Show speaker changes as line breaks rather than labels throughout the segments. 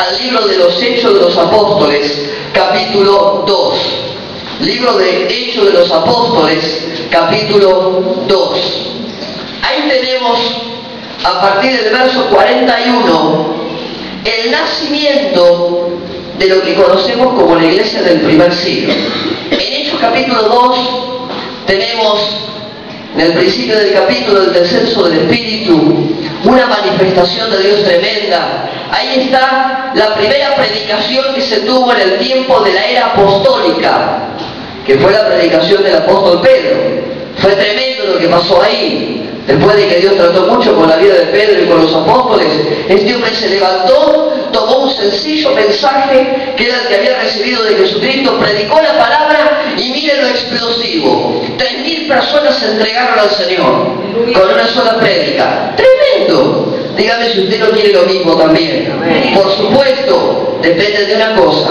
al libro de los Hechos de los Apóstoles, capítulo 2. Libro de Hechos de los Apóstoles, capítulo 2. Ahí tenemos, a partir del verso 41, el nacimiento de lo que conocemos como la iglesia del primer siglo. En Hechos capítulo 2 tenemos, en el principio del capítulo, el descenso del Espíritu, una manifestación de Dios tremenda. Ahí está la primera predicación que se tuvo en el tiempo de la era apostólica, que fue la predicación del apóstol Pedro. Fue tremendo lo que pasó ahí. Después de que Dios trató mucho con la vida de Pedro y con los apóstoles, este hombre se levantó, tomó un sencillo mensaje que era el que había recibido de Jesucristo, predicó la palabra y mire lo explosivo. 3.000 personas se entregaron al Señor con una sola prédica. ¡Tremendo! Dígame si usted no quiere lo mismo también. Por supuesto, depende de una cosa: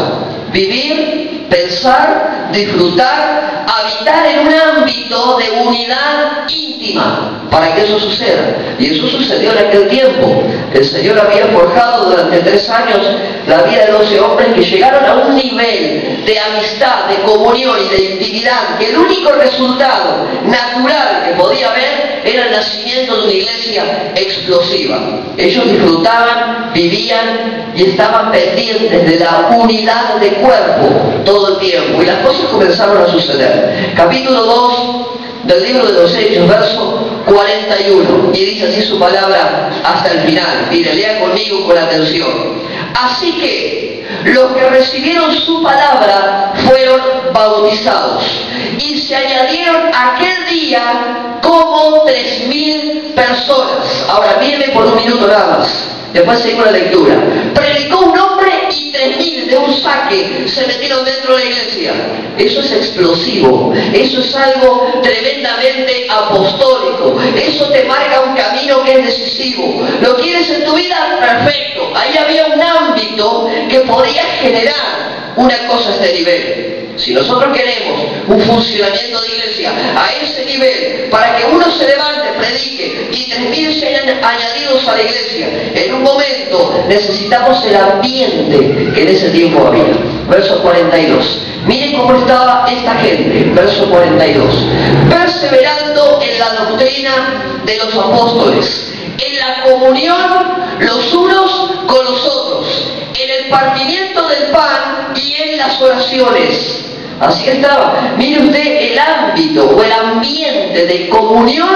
vivir, pensar, disfrutar, habitar en un ámbito de unidad íntima para que eso suceda. Y eso sucedió en aquel tiempo. El Señor había forjado durante 3 años la vida de 12 hombres que llegaron a un nivel de amistad, de comunión y de intimidad, que el único resultado natural que podía haber era el nacimiento de una iglesia explosiva. Ellos disfrutaban, vivían y estaban pendientes de la unidad de cuerpo todo el tiempo, y las cosas comenzaron a suceder. Capítulo 2 del libro de los Hechos, verso 41, y dice así su palabra hasta el final. Mire, lea conmigo con atención. Así que los que recibieron su palabra fueron bautizados, y se añadieron aquel día como 3.000 personas. Ahora mírenme por un minuto nada más, después seguimos la lectura. Predicó un hombre y 3.000 de un saque se metieron dentro de la iglesia. Eso es explosivo, eso es algo tremendamente apostólico, eso te marca un camino que es decisivo. ¿Lo quieres en tu vida? Perfecto. Ahí había un ámbito que podía generar una cosa a este nivel. Si nosotros queremos un funcionamiento de iglesia a ese nivel, para que uno se levante, predique y 3.000 sean añadidos a la iglesia, en un momento necesitamos el ambiente que en ese tiempo había. Verso 42. Miren cómo estaba esta gente. Verso 42. Perseverando en la doctrina de los apóstoles, en la comunión los unos con los otros, en el partimiento del pan y en las oraciones. Así estaba. Mire usted el ámbito o el ambiente de comunión,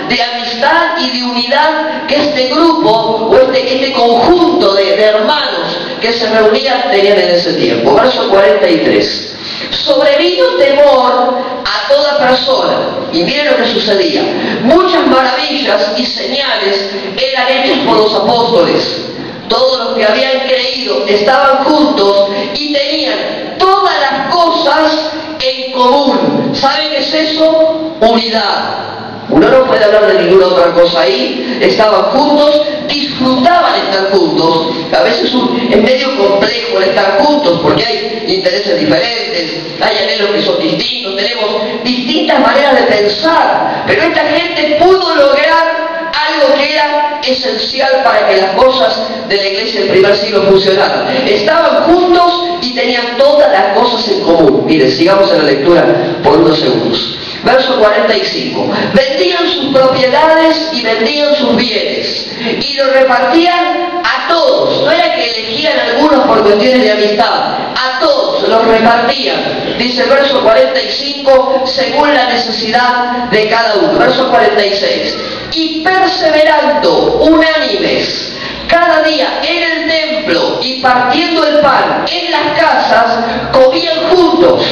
de amistad y de unidad que este grupo o este conjunto de hermanos que se reunían tenían en ese tiempo. Verso 43. Sobrevino temor a toda persona, y miren lo que sucedía. Muchas maravillas y señales eran hechas por los apóstoles. Todos los que habían creído estaban juntos y tenían todas las cosas en común. ¿Saben qué es eso? Unidad. Uno no puede hablar de ninguna otra cosa ahí. Estaban juntos, disfrutaban estar juntos. A veces es medio complejo el estar juntos porque hay intereses diferentes, hay anhelos que son distintos, tenemos distintas maneras de pensar. Pero esta gente pudo lograr algo que era esencial para que las cosas de la iglesia del primer siglo funcionaran. Estaban juntos y tenían todas las cosas en común. Mire, sigamos en la lectura por unos segundos. Verso 45. Vendían sus propiedades y vendían sus bienes y lo repartían a todos. No era que elegían algunos por cuestiones de amistad, a todos los repartían. Dice el verso 45, según la necesidad de cada uno. Verso 46. Y perseverando unánimes cada día en el templo y partiendo el pan en las casas, comían juntos.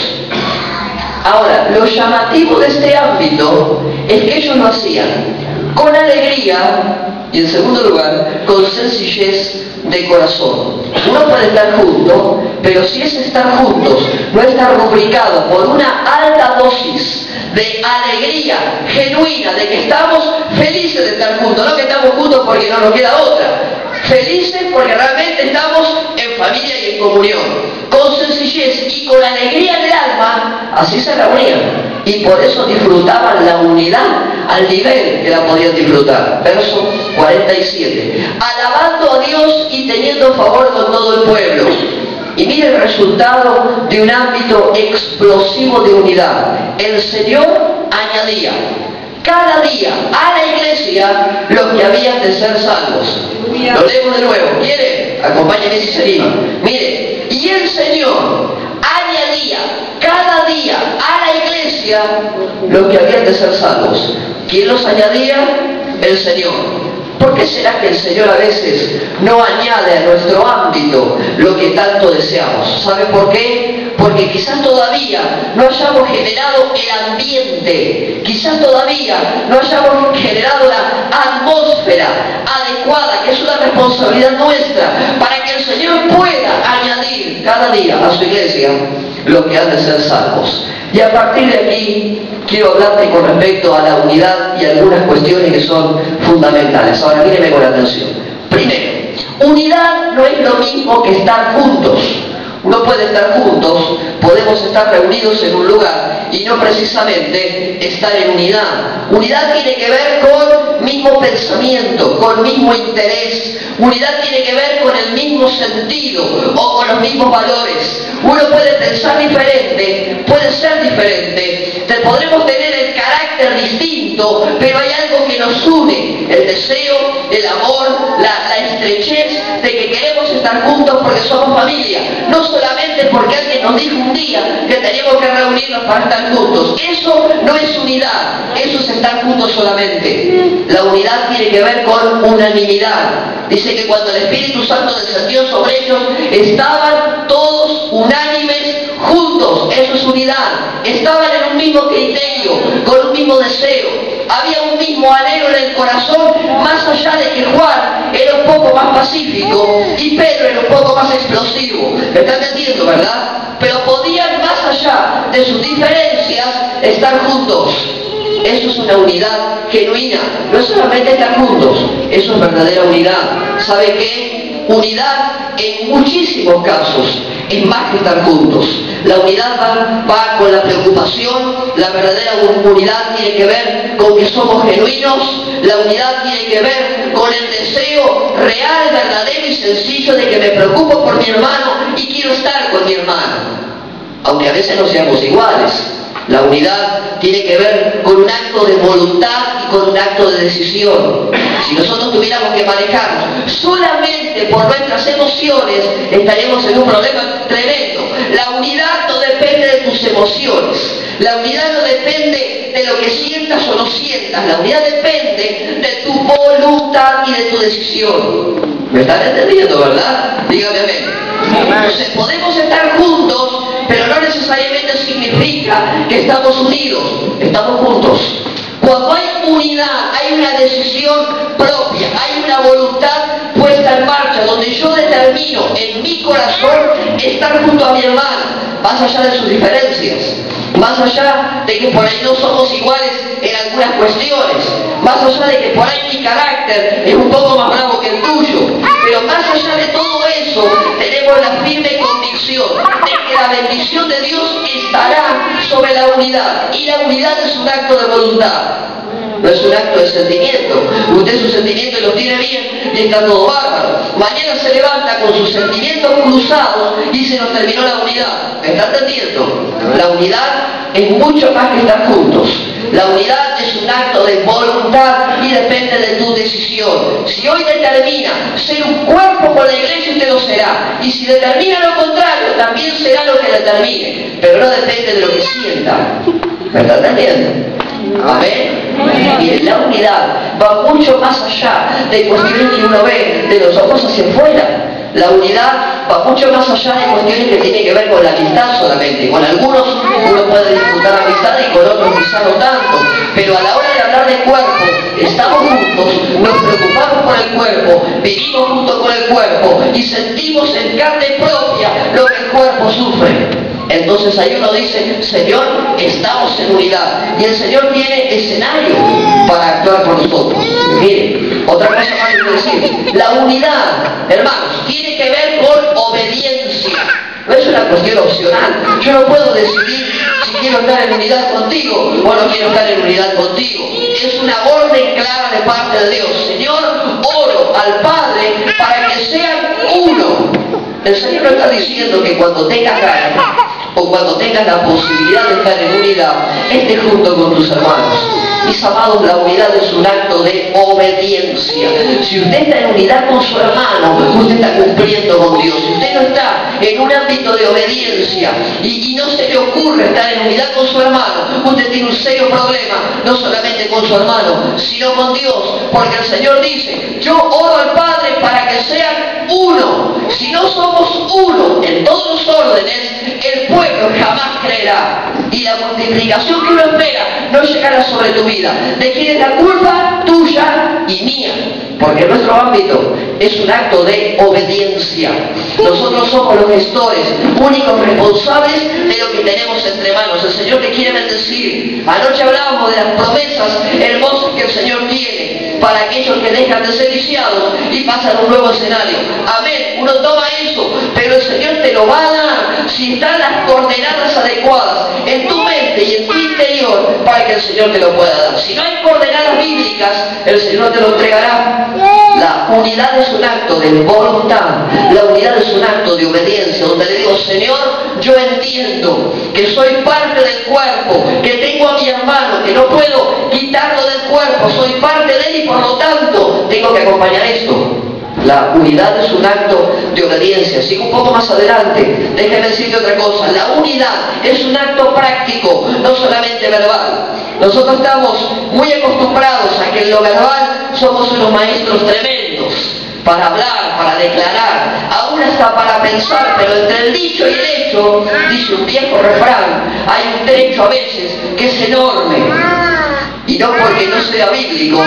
Ahora, lo llamativo de este ámbito es que ellos lo hacían con alegría y, en segundo lugar, con sencillez de corazón. Uno puede estar junto, pero si es estar juntos, no está rubricado por una alta dosis de alegría genuina, de que estamos felices de estar juntos, no que estamos juntos porque no nos queda otra. Felices porque realmente estamos en familia y en comunión, con sencillez y con alegría del alma. Así se reunían y por eso disfrutaban la unidad al nivel que la podían disfrutar. Verso 47. Alabando a Dios y teniendo favor con todo todo el pueblo. Y mire el resultado de un ámbito explosivo de unidad. El Señor añadía cada día a la iglesia los que habían de ser salvos. Lo leemos de nuevo. ¿Quiere? Acompáñenme si se anima. Mire, y el Señor añadía cada día a la iglesia los que habían de ser salvos. ¿Quién los añadía? El Señor. ¿Por qué será que el Señor a veces no añade a nuestro ámbito lo que tanto deseamos? ¿Sabe por qué? Porque quizás todavía no hayamos generado el ambiente, quizás todavía no hayamos generado la atmósfera adecuada, que es una responsabilidad nuestra, para que el Señor pueda añadir cada día a su iglesia lo que han de ser salvos. Y a partir de aquí quiero hablarte con respecto a la unidad y algunas cuestiones que son fundamentales. Ahora míreme con atención. Primero, unidad no es lo mismo que estar juntos. Uno puede estar juntos, podemos estar reunidos en un lugar y no precisamente estar en unidad. Unidad tiene que ver con mismo pensamiento, con mismo interés. Unidad tiene que ver con el mismo sentido o con los mismos valores. Uno puede pensar diferente, puede ser diferente, podremos tener el carácter distinto, pero hay algo que nos une: el deseo, el amor, la estrechez de que queremos estar juntos porque somos familia, no solamente porque alguien nos dijo un día que teníamos que reunirnos para estar juntos. Eso no es unidad, eso es estar juntos solamente. La unidad tiene que ver con unanimidad. Dice que cuando el Espíritu Santo descendió sobre ellos, estaban todos unánimes juntos. Eso es unidad. Estaban en un mismo criterio, con un mismo deseo. Había un mismo anhelo en el corazón, más allá de que Juan era un poco más pacífico y Pedro era un poco más explosivo. ¿Me están entendiendo, verdad? Pero podían, más allá de sus diferencias, estar juntos. Eso es una unidad genuina. No es solamente estar juntos, eso es verdadera unidad. ¿Sabe qué? Unidad en muchísimos casos es más que estar juntos. La unidad va con la preocupación, la verdadera unidad tiene que ver con que somos genuinos, la unidad tiene que ver con el deseo real, verdadero y sencillo de que me preocupo por mi hermano y quiero estar con mi hermano, aunque a veces no seamos iguales. La unidad tiene que ver con un acto de voluntad y con un acto de decisión. Si nosotros tuviéramos que manejarnos solamente por nuestras emociones, estaríamos en un problema tremendo. La unidad no depende de tus emociones. La unidad no depende de lo que sientas o no sientas. La unidad depende de tu voluntad y de tu decisión. ¿Me están entendiendo, verdad? Dígame amén. Entonces podemos estar juntos, pero no necesariamente significa que estamos unidos. Estamos juntos. Cuando hay unidad, hay una decisión propia, hay una voluntad puesta en marcha, donde yo determino en mi corazón estar junto a mi hermano, más allá de sus diferencias, más allá de que por ahí no somos iguales en algunas cuestiones, más allá de que por ahí mi carácter es un poco más bravo que el tuyo, pero más allá de todo eso, tenemos la firme convicción de que la bendición de Dios estará sobre la unidad, y la unidad es un acto de voluntad. No es un acto de sentimiento. Usted sus sentimientos los tiene bien y está todo bárbaro. Mañana se levanta con sus sentimientos cruzados y se nos terminó la unidad. ¿Me está entendiendo? La unidad es mucho más que estar juntos. La unidad es un acto de voluntad y depende de tu decisión. Si hoy determina ser un cuerpo con la iglesia, usted lo será. Y si determina lo contrario, también será lo que determine. Pero no depende de lo que sienta. ¿Me está entendiendo? Amén. Mire, la unidad va mucho más allá de cuestiones que uno ve de los ojos hacia afuera. La unidad va mucho más allá de cuestiones que tienen que ver con la amistad solamente. Con algunos uno puede disfrutar amistad y con otros quizá no tanto. Pero a la hora de hablar de cuerpo, estamos juntos, nos preocupamos por el cuerpo, vivimos juntos con el cuerpo y sentimos en carne propia lo que el cuerpo sufre. Entonces ahí uno dice: Señor, estamos en unidad. Y el Señor tiene escenario para actuar por nosotros. Mire, otra cosa más que quiero decir: la unidad, hermanos, tiene que ver con obediencia. No es una cuestión opcional. Yo no puedo decidir si quiero estar en unidad contigo o no quiero estar en unidad contigo. Es una orden clara de parte de Dios. Señor, oro al Padre para que sean uno. El Señor no está diciendo que cuando tengas ganas o cuando tengas la posibilidad de estar en unidad, estés junto con tus hermanos. Mis amados, la unidad es un acto de obediencia. Si usted está en unidad con su hermano, usted está cumpliendo con Dios. Si usted no está en un ámbito de obediencia y no se le ocurre estar en unidad con su hermano, usted tiene un serio problema, no solamente con su hermano, sino con Dios. Porque el Señor dice, yo oro al Padre para que sean uno. Si no somos uno en todos los órdenes, el pueblo jamás creerá. Y la multiplicación que uno espera no llegará sobre tu vida. ¿De quién es la culpa? Tuya y mía. Porque nuestro ámbito es un acto de obediencia. Nosotros somos los gestores, únicos responsables de lo que tenemos entre manos. El Señor te quiere bendecir. Anoche hablábamos de las promesas hermosas que el Señor tiene para aquellos que dejan de ser viciados y pasan a un nuevo escenario. Amén. Uno toma eso, pero el Señor te lo va a dar si están las coordenadas adecuadas en tu mente y en tu interior para que el Señor te lo pueda dar. Si no hay coordenadas bíblicas, el Señor te lo entregará. La unidad es un acto de voluntad, la unidad es un acto de obediencia, donde le digo, Señor, yo entiendo que soy parte del cuerpo, que tengo a mi hermano, que no puedo quitarlo del cuerpo, soy parte de él y por lo tanto tengo que acompañar esto. La unidad es un acto de obediencia. Sigo un poco más adelante. Déjeme decirte otra cosa. La unidad es un acto práctico, no solamente verbal. Nosotros estamos muy acostumbrados a que en lo verbal somos unos maestros tremendos para hablar, para declarar, aún hasta para pensar, pero entre el dicho y el hecho, dice un viejo refrán, hay un trecho a veces que es enorme. Y no porque no sea bíblico,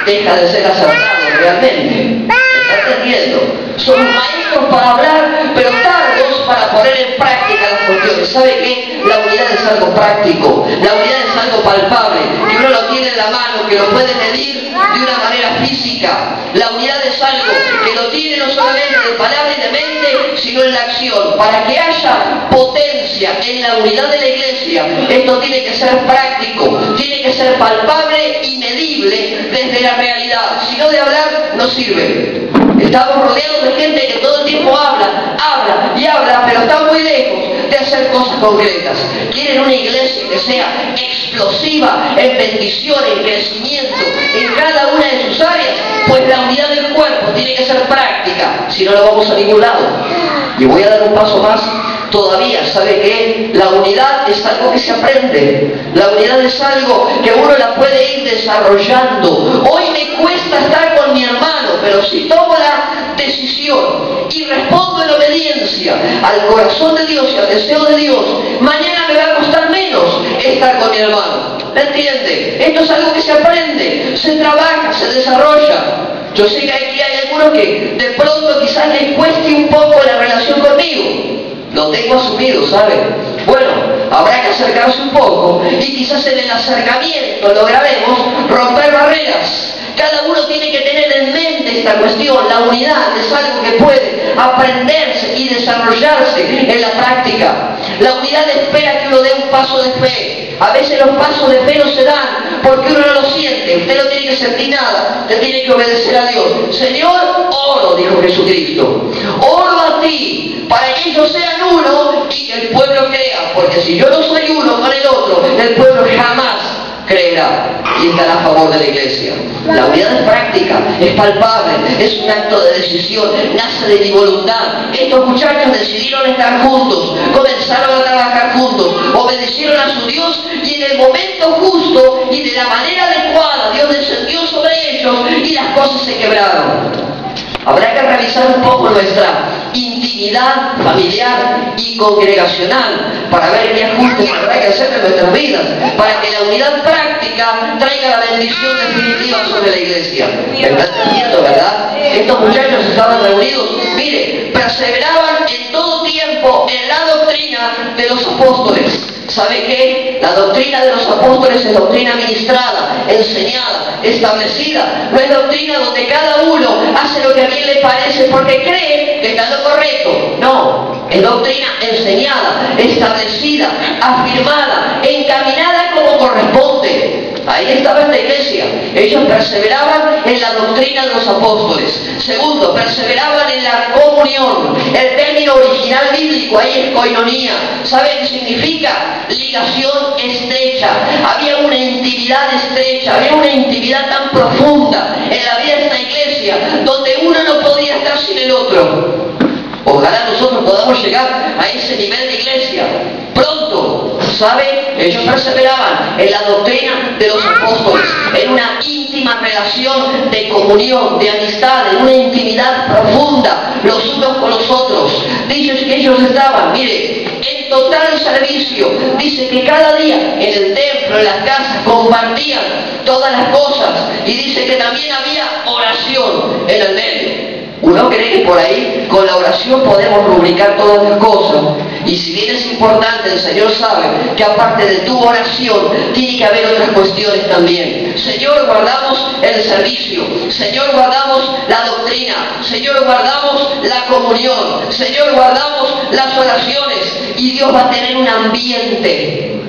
deja de ser acertado realmente. ¿Está entendiendo? Somos maestros para hablar, pero tardos para poner en práctica las cuestiones. ¿Sabe qué? La unidad es algo práctico, la unidad es algo palpable, que uno lo tiene en la mano, que lo puede medir de una manera física. La unidad es algo que lo tiene no solamente de palabra y de mente, sino en la acción. Para que haya potencia en la unidad de la iglesia, esto tiene que ser práctico, tiene que ser palpable y medible desde la realidad. Si no, de hablar no sirve. Estamos rodeados de gente que todo el tiempo habla y habla, pero está muy lejos de hacer cosas concretas. Quieren una iglesia que sea explosiva en bendición, en crecimiento, en cada una de sus áreas, pues la unidad del cuerpo tiene que ser práctica, si no, no vamos a ningún lado. Y voy a dar un paso más todavía. ¿Sabe qué? La unidad es algo que se aprende. La unidad es algo que uno la puede ir desarrollando. Hoy me cuesta estar con mi hermano, pero si tomo la decisión y respondo en obediencia al corazón de Dios y al deseo de Dios, mañana me va a costar menos estar con mi hermano. ¿Me entiende? Esto es algo que se aprende, se trabaja, se desarrolla. Yo sé que aquí hay algunos que de pronto quizás les cueste un poco la relación conmigo. Lo tengo asumido, ¿sabe? Bueno, habrá que acercarse un poco y quizás en el acercamiento lograremos romper barreras. Cada uno tiene que tener en mente esta cuestión. La unidad es algo que puede aprenderse y desarrollarse en la práctica. La unidad espera que uno dé un paso de fe. A veces los pasos de fe no se dan porque uno no lo siente. Usted no tiene que sentir nada, usted tiene que obedecer a Dios. Señor, oro, dijo Jesucristo, oro a ti para que ellos sean uno y que el pueblo crea, porque si yo no soy uno con el otro, el pueblo jamás creerá y estará a favor de la iglesia. La unidad es práctica, es palpable, es un acto de decisión, nace de mi voluntad. Estos muchachos decidieron estar juntos, comenzaron a trabajar juntos, obedecieron a su Dios y en el momento justo y de la manera adecuada Dios descendió sobre ellos y las cosas se quebraron. Habrá que revisar un poco nuestra intimidad familiar y congregacional para ver qué ajustes habrá que hacer en nuestras vidas para que la unidad práctica traiga la bendición definitiva sobre la iglesia. ¿Está entendiendo, verdad? Estos muchachos estaban reunidos, mire, perseveraban en todo tiempo en la doctrina de los apóstoles. ¿Sabe qué? La doctrina de los apóstoles es doctrina ministrada, enseñada, establecida. No es doctrina donde cada uno hace lo que a bien le parece porque cree que está en lo correcto. No, es doctrina enseñada, establecida, afirmada, encaminada como corresponde. A Ahí estaba esta iglesia. Ellos perseveraban en la doctrina de los apóstoles. Segundo, perseveraban en la comunión. El término original bíblico ahí es koinonía. ¿Saben qué significa? Ligación estrecha. Había una intimidad estrecha, había una intimidad tan profunda en la vida de esta iglesia, donde uno no podía estar sin el otro. Ojalá nosotros podamos llegar a ese nivel de iglesia pronto. ¿Sabe? Ellos perseveraban en la doctrina de los apóstoles, en una íntima relación de comunión, de amistad, en una intimidad profunda los unos con los otros. Dice que ellos estaban, mire, en total servicio. Dice que cada día en el templo, en las casas, compartían todas las cosas. Y dice que también había oración en el medio. Uno cree que por ahí con la oración podemos rubricar todas las cosas. Y si bien es importante, el Señor sabe que aparte de tu oración tiene que haber otras cuestiones también. Señor, guardamos el servicio. Señor, guardamos la doctrina. Señor, guardamos la comunión. Señor, guardamos las oraciones. Y Dios va a tener un ambiente.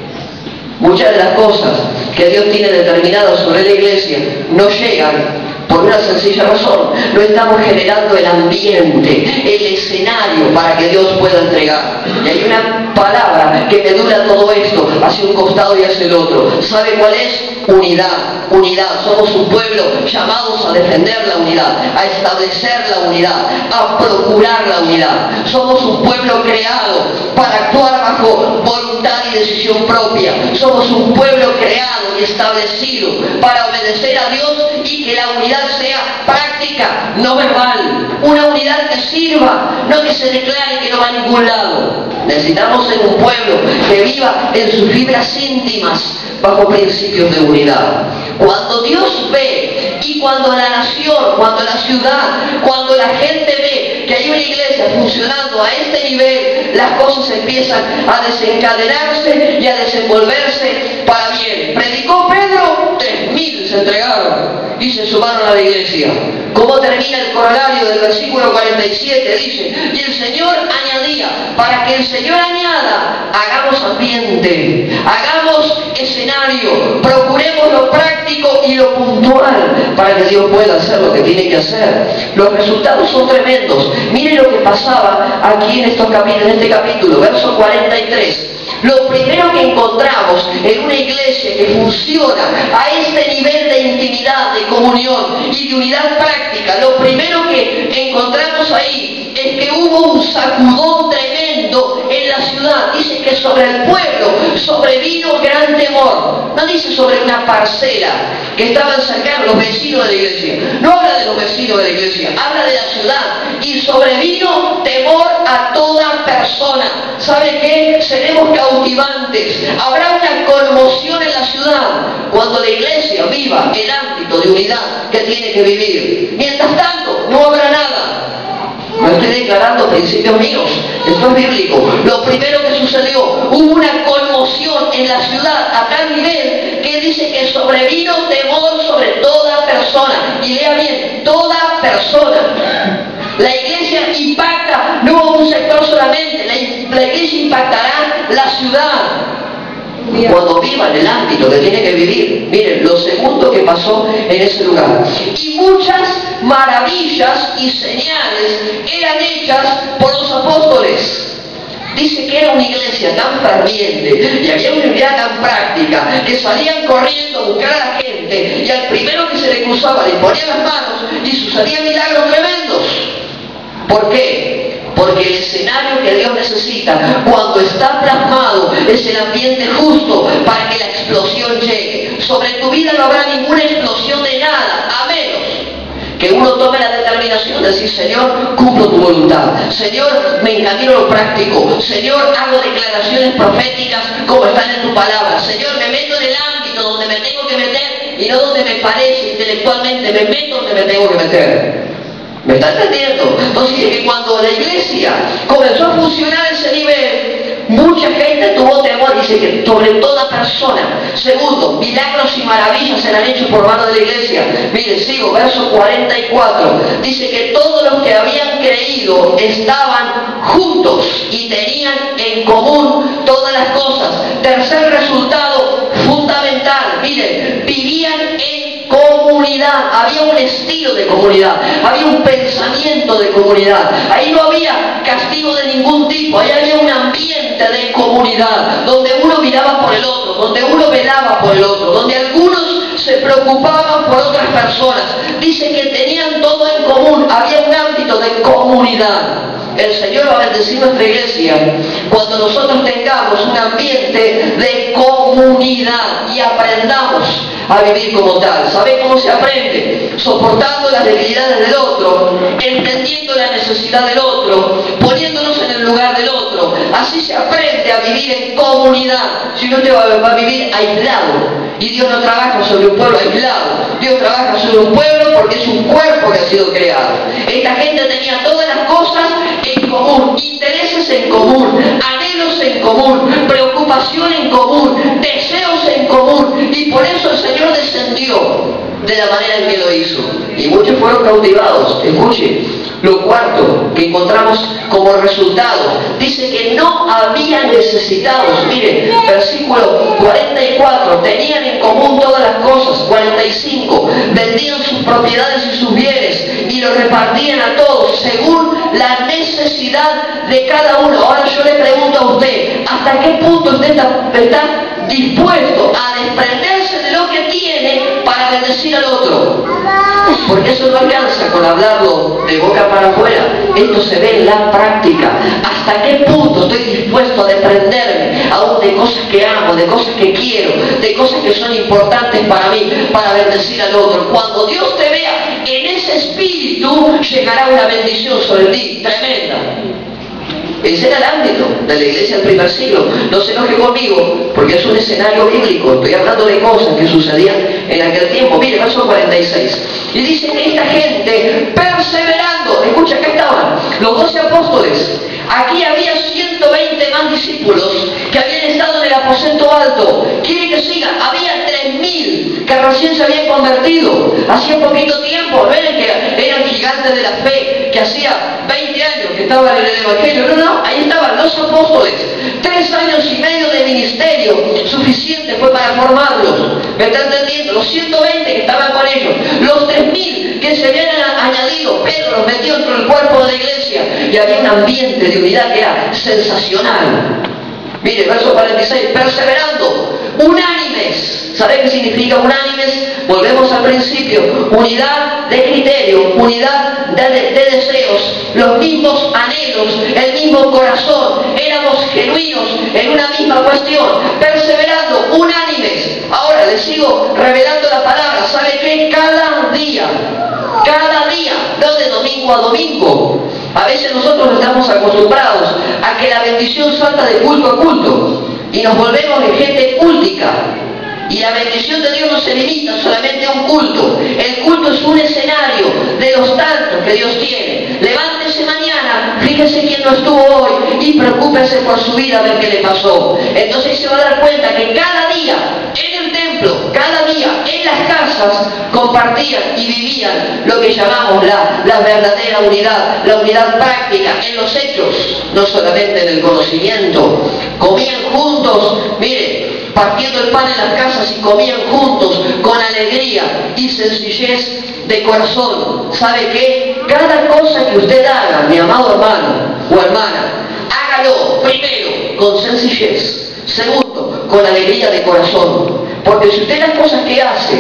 Muchas de las cosas que Dios tiene determinadas sobre la iglesia no llegan por una sencilla razón. No estamos generando el ambiente, el escenario para que Dios pueda entregar. Y hay una palabra que medula todo esto hacia un costado y hacia el otro. ¿Sabe cuál es? Unidad. Unidad. Somos un pueblo llamados a defender la unidad, a establecer la unidad, a procurar la unidad. Somos un pueblo creado para actuar bajo voluntad y decisión propia. Somos un pueblo creado y establecido para obedecer a Dios y que la unidad sea práctica, no verbal. Una unidad que sirva, no que se declare que no va a ningún lado. Necesitamos ser un pueblo que viva en sus fibras íntimas bajo principios de unidad. Cuando Dios ve y cuando la nación, cuando la ciudad, cuando la gente ve que hay una iglesia funcionando a este nivel, las cosas empiezan a desencadenarse y a desenvolverse para bien. Predicó Pedro, 3.000 se entregaron y se sumaron a la iglesia. ¿Cómo termina el corolario del versículo 47? Dice, y el Señor añadía, para que el Señor añada, hagamos ambiente, hagamos escenario, procuremos lo práctico y lo puntual para que Dios pueda hacer lo que tiene que hacer. Los resultados son tremendos. Miren lo que pasaba aquí en este capítulo, verso 43. Lo primero que encontramos en una iglesia que funciona a este nivel de intimidad, de comunión y de unidad práctica, lo primero que encontramos ahí es que hubo un sacudón tremendo en la ciudad. Dice que sobre el pueblo sobrevino gran temor. No dice sobre una parcela que estaban cercanos los vecinos de la iglesia. No habla de los vecinos de la iglesia, habla de la ciudad. Y sobrevino temor a toda persona. ¿Sabe qué? Seremos cautivantes. Habrá una conmoción en la ciudad cuando la iglesia viva el ámbito de unidad que tiene que vivir. Mientras tanto, no habrá nada. No estoy declarando principios míos, esto es bíblico. Lo primero que sucedió, hubo una conmoción en la ciudad a tal nivel que dice que sobrevino temor sobre toda persona. Y lea bien, toda persona. La iglesia impacta no un sector solamente, la iglesia impactará la ciudad. Cuando viva en el ámbito que tiene que vivir. Miren, lo segundo que pasó en ese lugar. Y muchas maravillas y señales eran hechas por los apóstoles. Dice que era una iglesia tan ferviente y había una unidad tan práctica que salían corriendo a buscar a la gente y al primero que se le cruzaba le ponían las manos y sucedían milagros tremendos. ¿Por qué? Porque el escenario que Dios necesita, cuando está plasmado, es el ambiente justo para que la explosión llegue. Sobre tu vida no habrá ninguna explosión de nada, a menos que uno tome la determinación de decir, Señor, cumplo tu voluntad. Señor, me encamino a lo práctico. Señor, hago declaraciones proféticas como están en tu palabra. Señor, me meto en el ámbito donde me tengo que meter y no donde me parece intelectualmente. Me meto donde me tengo que meter. ¿Me está entendiendo? Entonces dice que cuando la iglesia comenzó a funcionar a ese nivel, mucha gente tuvo temor, dice que sobre toda persona. Segundo, milagros y maravillas serán hechos por mano de la iglesia. Mire, sigo, verso 44. Dice que todos los que habían creído estaban juntos y tenían en común todas las cosas. Tercer resultado fundamental, miren, estilo de comunidad, había un pensamiento de comunidad. Ahí no había castigo de ningún tipo, ahí había un ambiente de comunidad, donde uno miraba por el otro, donde uno velaba por el otro, donde algunos se preocupaban por otras personas. Dice que tenían todo en común, había un ámbito de comunidad. El Señor va a bendecir nuestra iglesia cuando nosotros tengamos un ambiente de comunidad y aprendamos a vivir como tal. ¿Sabe cómo se aprende? Soportando las debilidades del otro, entendiendo la necesidad del otro, poniéndonos en el lugar del otro. Así se aprende a vivir en comunidad. Si no, te va a vivir aislado. Y Dios no trabaja sobre un pueblo aislado. Dios trabaja sobre un pueblo porque es un cuerpo que ha sido creado. Esta gente tenía todas las cosas en común, intereses en común, anhelos en común, preocupación en común, deseos en común, y por eso el Señor descendió de la manera en que lo hizo. Y muchos fueron cautivados. Escuche, lo cuarto que encontramos como resultado, dice que no había necesitados. Mire, versículo 44, tenían en común todas las cosas. 45, vendían sus propiedades y sus bienes y los repartían a todos según la necesidad de cada uno. Ahora yo le pregunto a usted, ¿hasta qué punto usted está dispuesto a desprenderse de lo que tiene para bendecir al otro? Porque eso no alcanza con hablarlo de boca para afuera. Esto se ve en la práctica. ¿Hasta qué punto estoy dispuesto a desprenderme aún de cosas que amo, de cosas que quiero, de cosas que son importantes para mí, para bendecir al otro? Cuando Dios te vea en ese espíritu, llegará una bendición sobre ti tremenda. Ese era el ámbito de la iglesia del primer siglo. No se enoje conmigo, porque es un escenario bíblico. Estoy hablando de cosas que sucedían en aquel tiempo. Mire, verso 46. Y dice que esta gente, perseverando, escucha, acá estaban los 12 apóstoles. Aquí había 120 más discípulos que habían estado en el aposento alto. ¿Quiere que siga? Había 3000 que recién se habían convertido. Hacía poquito tiempo, no eran que eran gigantes de la fe, que hacía 20 años que estaban en el Evangelio. No, ahí estaban los apóstoles. 3 años y medio de ministerio, suficiente fue para formarlos. ¿Me está entendiendo? Los 120 que estaban con ellos, los 3000 que se habían añadido, Pedro los metió dentro del cuerpo de la iglesia, y había un ambiente de unidad que era sensacional. Mire, verso 46, perseverando, unánimes. ¿Sabe qué significa unánimes? Volvemos al principio, unidad de criterio, unidad de deseos, los mismos anhelos, el mismo corazón, éramos genuinos en una misma cuestión, perseverando, unánimes. Ahora les sigo revelando la palabra. ¿Sabe qué? Cada día, no de domingo a domingo. A veces nosotros estamos acostumbrados a que la bendición salta de culto a culto y nos volvemos de gente cúltica. Y la bendición de Dios no se limita solamente a un culto. El culto es un escenario de los tantos que Dios tiene. Levántese mañana, fíjese quién no estuvo hoy y preocúpese por su vida a ver qué le pasó. Entonces se va a dar cuenta que cada día en el templo, cada día en las casas, compartían y vivían lo que llamamos la verdadera unidad, la unidad práctica en los hechos, no solamente en el conocimiento. Comían juntos, mire, partiendo el pan en las casas y comían juntos con alegría y sencillez de corazón. ¿Sabe qué? Cada cosa que usted haga, mi amado hermano o hermana, hágalo primero con sencillez, segundo con alegría de corazón. Porque si usted las cosas que hace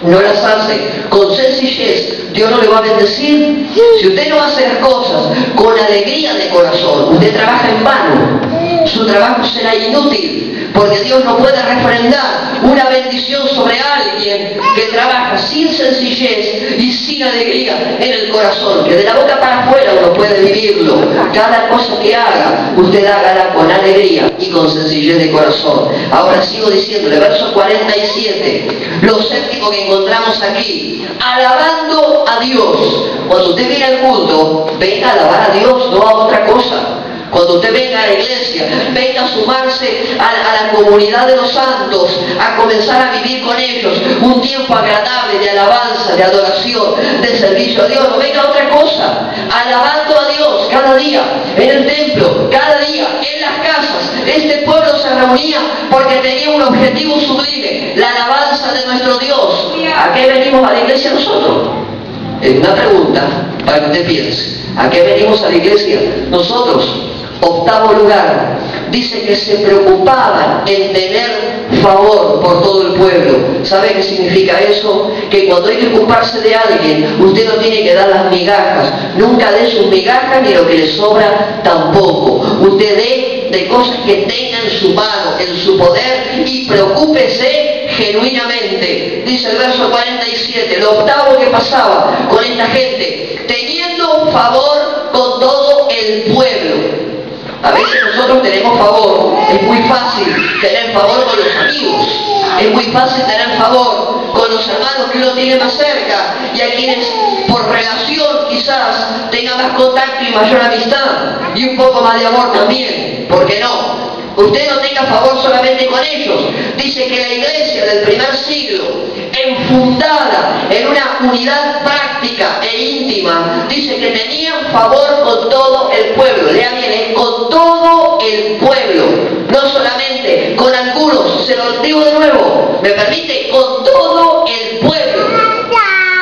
no las hace con sencillez, Dios no le va a bendecir. Si usted no hace las cosas con alegría de corazón, usted trabaja en vano, su trabajo será inútil, porque Dios no puede refrendar una bendición sobre alguien que trabaja sin sencillez y sin alegría en el corazón, que de la boca para afuera uno puede vivirlo. Cada cosa que haga, usted hágala con alegría y con sencillez de corazón. Ahora sigo diciéndole, verso 47, lo séptimo que encontramos aquí, alabando a Dios. Cuando usted viene al culto, venga a alabar a Dios, no a otra cosa. Cuando usted venga a la iglesia, venga a sumarse a la comunidad de los santos, a comenzar a vivir con ellos un tiempo agradable de alabanza, de adoración, de servicio a Dios. No venga a otra cosa, alabando a Dios cada día, en el templo, cada día, en las casas. Este pueblo se reunía porque tenía un objetivo sublime, la alabanza de nuestro Dios. ¿A qué venimos a la iglesia nosotros? Es una pregunta para que usted piense. ¿A qué venimos a la iglesia nosotros? Octavo lugar, dice que se preocupaban en tener favor por todo el pueblo. ¿Sabe qué significa eso? Que cuando hay que ocuparse de alguien, usted no tiene que dar las migajas. Nunca dé sus migajas ni lo que le sobra tampoco. Usted dé de cosas que tenga en su mano, en su poder, y preocúpese genuinamente. Dice el verso 47, lo octavo que pasaba con esta gente, teniendo favor con todo el pueblo. A veces nosotros tenemos favor, es muy fácil tener favor con los amigos, es muy fácil tener favor con los hermanos que uno tiene más cerca y a quienes por relación quizás tenga más contacto y mayor amistad y un poco más de amor también, ¿por qué no? Usted no tenga favor solamente con ellos. Dice que la iglesia del primer siglo, enfundada en una unidad práctica e íntima, dice que tenían favor con todo el pueblo. Lea bien, con todo el pueblo, no solamente con algunos. Se lo digo de nuevo, me permite, con todo el pueblo.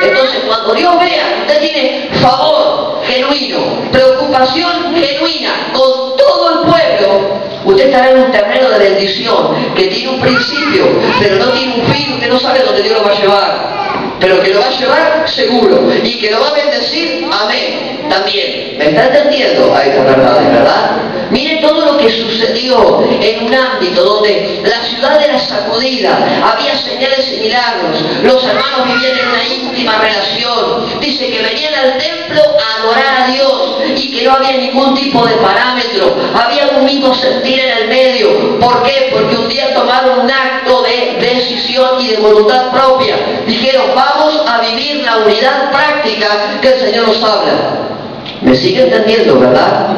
Entonces, cuando Dios vea que usted tiene favor genuino, preocupación genuina con todo el pueblo, usted estará en un terreno de bendición que tiene un principio, pero no tiene un fin. Usted no sabe dónde Dios lo va a llevar, pero que lo va a llevar seguro y que lo va a bendecir, amén, también. ¿Me está entendiendo a estas verdades, verdad? Mire todo lo que sucedió en un ámbito donde la ciudad era sacudida, había señales y milagros, los hermanos vivían en una íntima relación. Dice que venían al templo a adorar a Dios y que no había ningún tipo de parámetro, había un mismo sentir en el medio. ¿Por qué? Porque un día tomaron un acto de decisión y de voluntad propia. Dijeron, vamos a vivir la unidad práctica que el Señor nos habla. ¿Me sigue entendiendo, verdad?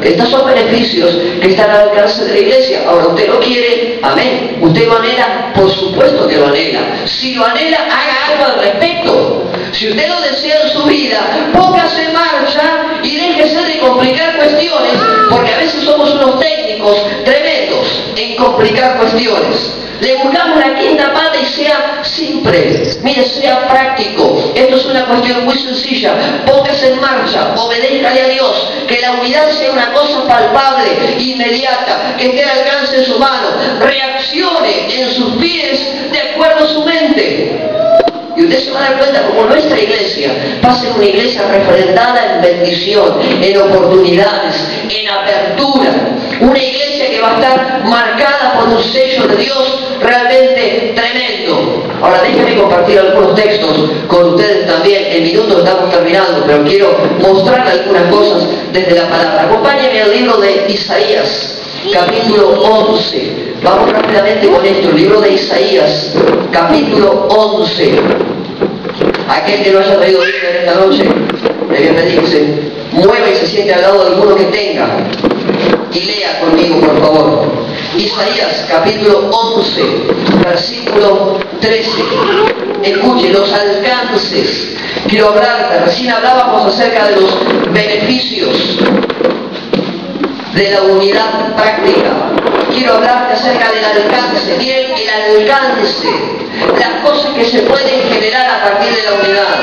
Estos son beneficios que están al alcance de la iglesia. Ahora, ¿usted lo quiere? Amén. ¿Usted lo anhela? Por supuesto que lo anhela. Si lo anhela, haga algo al respecto. Si usted lo desea en su vida, póngase en marcha y déjese de complicar cuestiones, porque a veces somos unos técnicos tremendos en complicar cuestiones. Le buscamos la quinta pata y sea simple, mire, sea práctico. Esto es una cuestión muy sencilla. Póngase en marcha, obedézcale a Dios, que la unidad sea una cosa palpable, inmediata, que esté al alcance de su mano. Reaccione en sus pies de acuerdo a su mente. Y usted se va a dar cuenta como nuestra iglesia va a ser una iglesia refrendada en bendición, en oportunidades, en apertura. Una iglesia que va a estar marcada por un sello de Dios realmente tremendo. Ahora déjenme compartir algunos textos con ustedes también. En minutos estamos terminando, pero quiero mostrar algunas cosas desde la palabra. Acompáñenme al libro de Isaías, capítulo 11. Vamos rápidamente con esto, el libro de Isaías, capítulo 11. Aquel que no haya traído Biblia en esta noche, debe pedirse, mueva y se siente al lado de alguno que tenga. Y lea conmigo, por favor. Isaías, capítulo 11, versículo 13. Escuche, los alcances. Quiero hablarte, recién hablábamos acerca de los beneficios de la unidad práctica. Quiero hablarte acerca del alcance. Miren el alcance, las cosas que se pueden generar a partir de la unidad.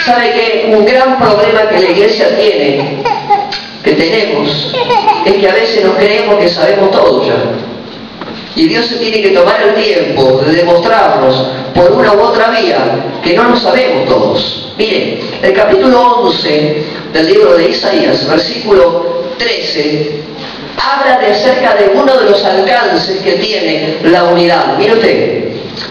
¿Sabe qué? Un gran problema que la iglesia tiene, que tenemos, es que a veces nos creemos que sabemos todo ya. Y Dios se tiene que tomar el tiempo de demostrarnos por una u otra vía que no lo sabemos todos. Miren, el capítulo 11 del libro de Isaías, versículo 13, habla de acerca de uno de los alcances que tiene la unidad. Mire usted,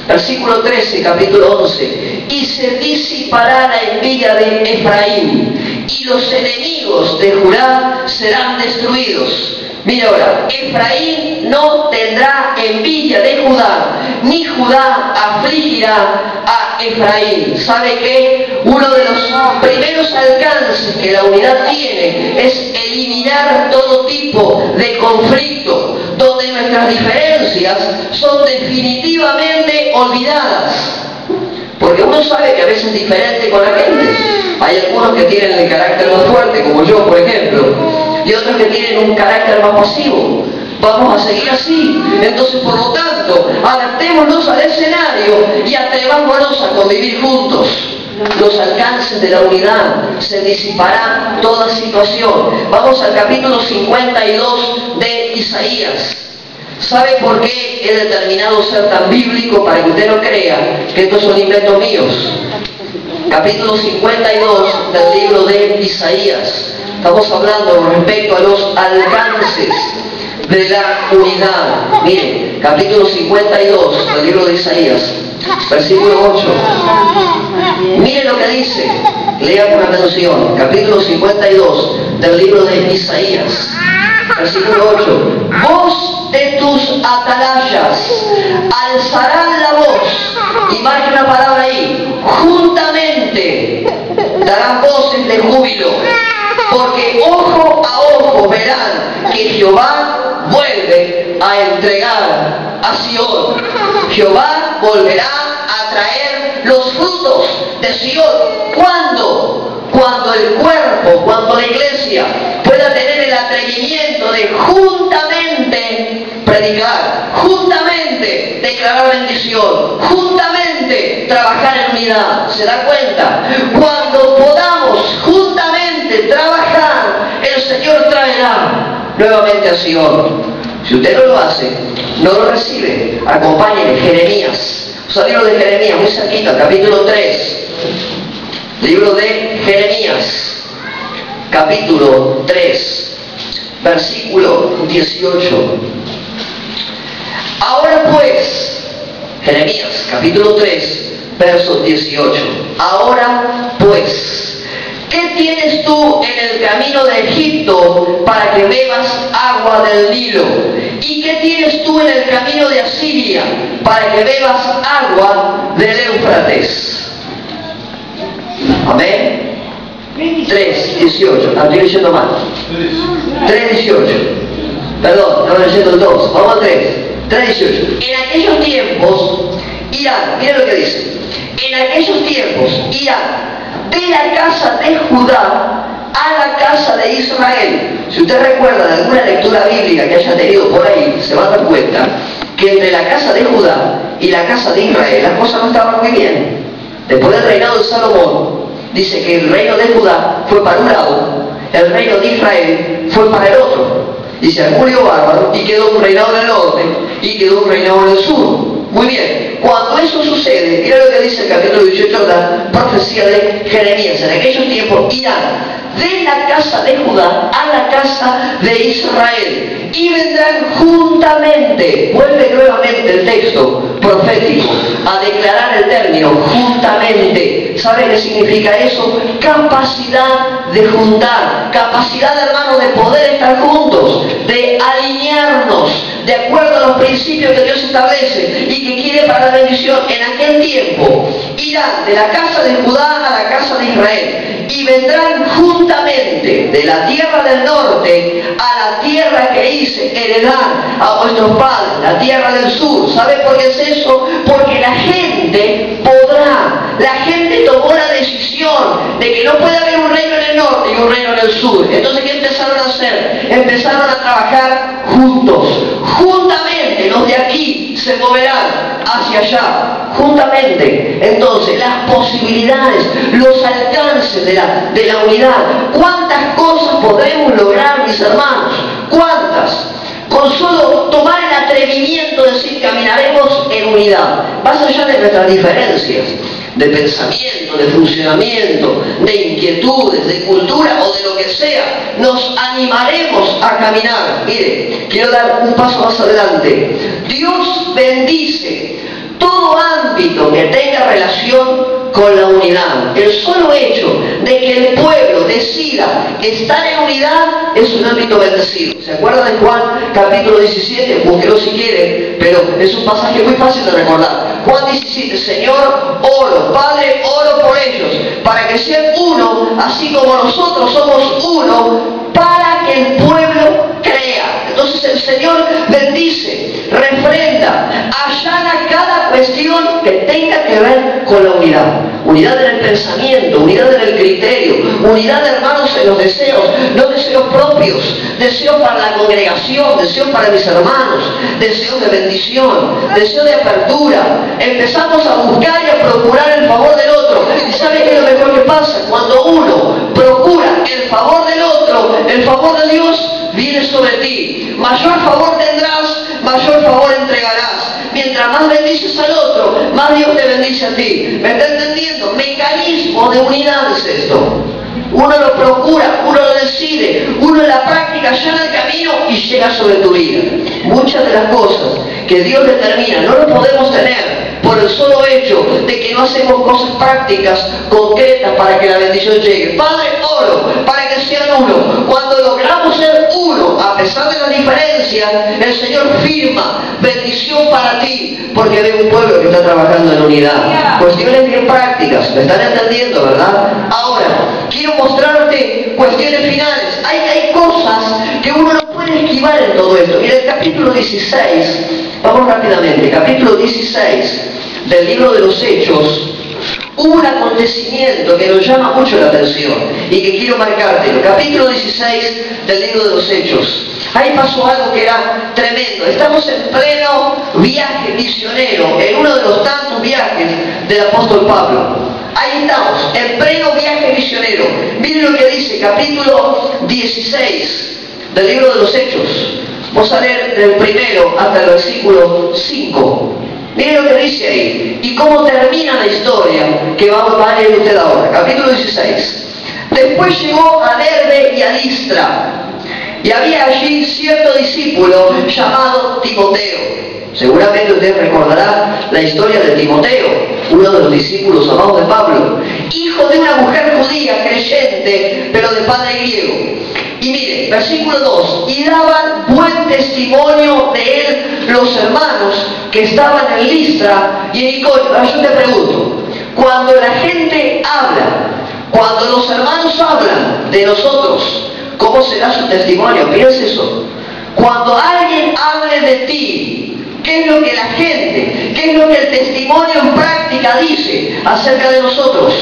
versículo 13, capítulo 11. Y se disipará la envidia de Efraín, y los enemigos de Judá serán destruidos. Mira ahora, Efraín no tendrá envidia de Judá, ni Judá afligirá a Efraín. ¿Sabe qué? Uno de los primeros alcances que la unidad tiene es eliminar todo tipo de conflicto, donde nuestras diferencias son definitivamente olvidadas. Porque uno sabe que a veces es diferente con la gente. Hay algunos que tienen el carácter más fuerte, como yo, por ejemplo, y otros que tienen un carácter más pasivo. vamos a seguir así. Entonces, por lo tanto, adaptémonos al escenario y atrevámonos a convivir juntos. Los alcances de la unidad, se disipará toda situación. Vamos al capítulo 52 de Isaías. ¿Sabe por qué he determinado ser tan bíblico? Para que usted no crea que estos son inventos míos. Capítulo 52 del libro de Isaías. Estamos hablando respecto a los alcances de la unidad. Miren, capítulo 52 del libro de Isaías, versículo 8. Miren lo que dice. Lea con atención. Capítulo 52 del libro de Isaías, versículo 8. Voz de tus atalayas alzarán la voz. Y marque una palabra ahí. Juntamente darán voces de júbilo. Porque ojo a ojo verán que Jehová vuelve a entregar a Sión. Jehová volverá a traer los frutos de Sión. ¿Cuándo? Cuando el cuerpo, cuando la iglesia pueda tener el atrevimiento de juntamente predicar, juntamente declarar bendición, juntamente trabajar en unidad. ¿Se da cuenta? Cuando podamos juntamente trabajar, el Señor traerá nuevamente a Sion. Si usted no lo hace, no lo recibe, acompáñele. Jeremías, o sea, libro de Jeremías, muy cerquita, capítulo 3. Libro de Jeremías, capítulo 3, versículo 18. Ahora pues, Jeremías, capítulo 3, verso 18. Ahora pues, ¿qué tienes tú en el camino de Egipto para que bebas agua del Nilo? ¿Y qué tienes tú en el camino de Asiria para que bebas agua del Éufrates? Amén. 3:18. Estoy leyendo mal. 3:18. Perdón, estaba leyendo el 2. Vamos al 3. 3:18. En aquellos tiempos irán, miren lo que dice. En aquellos tiempos irán de la casa de Judá a la casa de Israel. Si usted recuerda de alguna lectura bíblica que haya tenido por ahí, se va a dar cuenta que entre la casa de Judá y la casa de Israel las cosas no estaban muy bien. Después del reinado de Salomón, dice que el reino de Judá fue para un lado, el reino de Israel fue para el otro. Dice, murió bárbaro y quedó un reinado en el norte y quedó un reinado en el sur. Muy bien, cuando eso sucede, mira lo que dice el capítulo 18 de la profecía de Jeremías. En aquellos tiempos irán de la casa de Judá a la casa de Israel y vendrán juntamente. Vuelve nuevamente el texto profético a declarar el término juntamente. ¿Sabe qué significa eso? Capacidad de juntar, capacidad, hermano, de poder estar juntos, de alinearnos de acuerdo a los principios que Dios establece y que quiere para la bendición. En aquel tiempo irán de la casa de Judá a la casa de Israel y vendrán juntamente de la tierra del norte a la tierra que hice heredar a vuestros padres, la tierra del sur. ¿Sabe por qué es eso? Porque la gente podrá, la gente tomó la decisión de que no puede haber un reino en el norte y un reino en el sur. Entonces, ¿qué empezaron a hacer? Empezaron a trabajar juntos, juntamente. Los de aquí se moverán hacia allá, juntamente. Entonces, las posibilidades, los alcances de la unidad. ¿Cuántas cosas podremos lograr, mis hermanos? ¿Cuántas? Con solo tomar el atrevimiento de decir caminaremos en unidad, más allá de nuestras diferencias de pensamiento, de funcionamiento, de inquietudes, de cultura o de lo que sea, nos animaremos a caminar. Mire, quiero dar un paso más adelante. Dios bendice todo ámbito que tenga relación con la unidad. El solo hecho de que el pueblo decida estar en unidad es un ámbito bendecido. ¿Se acuerdan de Juan capítulo 17? Búsquelo si quieren, pero es un pasaje muy fácil de recordar. Juan 17, Señor, oro, Padre, oro por ellos, para que sean uno, así como nosotros somos uno, para que el pueblo crea. Entonces el Señor bendice, refrenda, allana cada cuestión que tenga que ver con la unidad. Unidad en el pensamiento, unidad en el criterio, unidad, hermanos, en los deseos, no deseos propios, deseos para la congregación, deseos para mis hermanos, deseos de bendición, deseos de apertura. Empezamos a buscar y a procurar el favor del otro. ¿Y sabe qué es lo mejor que pasa? Cuando uno procura el favor del otro, el favor de Dios viene sobre ti. Mayor favor tendrás, mayor favor entregarás. Mientras más bendices al otro, más Dios te bendice a ti. ¿Me está entendiendo? Mecanismo de unidad es esto. Uno lo procura, uno lo decide, uno en la práctica allana el camino y llega sobre tu vida. Muchas de las cosas que Dios determina no lo podemos tener por el solo hecho de que no hacemos cosas prácticas, concretas para que la bendición llegue. Padre, oro para que sean uno. Cuando logramos ser uno, a pesar de las diferencias, el Señor firma bendición para ti, porque ve un pueblo que está trabajando en unidad. Cuestiones bien prácticas, ¿me están entendiendo, verdad? Ahora, quiero mostrarte cuestiones finales. Hay cosas que uno no puede esquivar en todo esto. Mira, el capítulo 16, vamos rápidamente, capítulo 16 del libro de los Hechos, hubo un acontecimiento que nos llama mucho la atención y que quiero marcártelo. Capítulo 16 del libro de los Hechos. Ahí pasó algo que era tremendo. Estamos en pleno viaje misionero, en uno de los tantos viajes del apóstol Pablo. Ahí estamos, en pleno viaje misionero. Miren lo que dice, capítulo 16 del libro de los Hechos. Vamos a leer del primero hasta el versículo 5. Miren lo que dice ahí. Y cómo termina la historia que va a leer usted ahora. Capítulo 16. Después llegó a Derbe y a Listra. Y había allí cierto discípulo llamado Timoteo. Seguramente usted recordará la historia de Timoteo, uno de los discípulos amados de Pablo, hijo de una mujer judía creyente, pero de padre griego. Y mire, versículo 2, y daban buen testimonio de él los hermanos que estaban en Listra y en Iconio. Ahora yo te pregunto, cuando la gente habla, cuando los hermanos hablan de nosotros, ¿cómo será su testimonio? Piensa eso. Cuando alguien hable de ti, ¿qué es lo que la gente, qué es lo que el testimonio en práctica dice acerca de nosotros?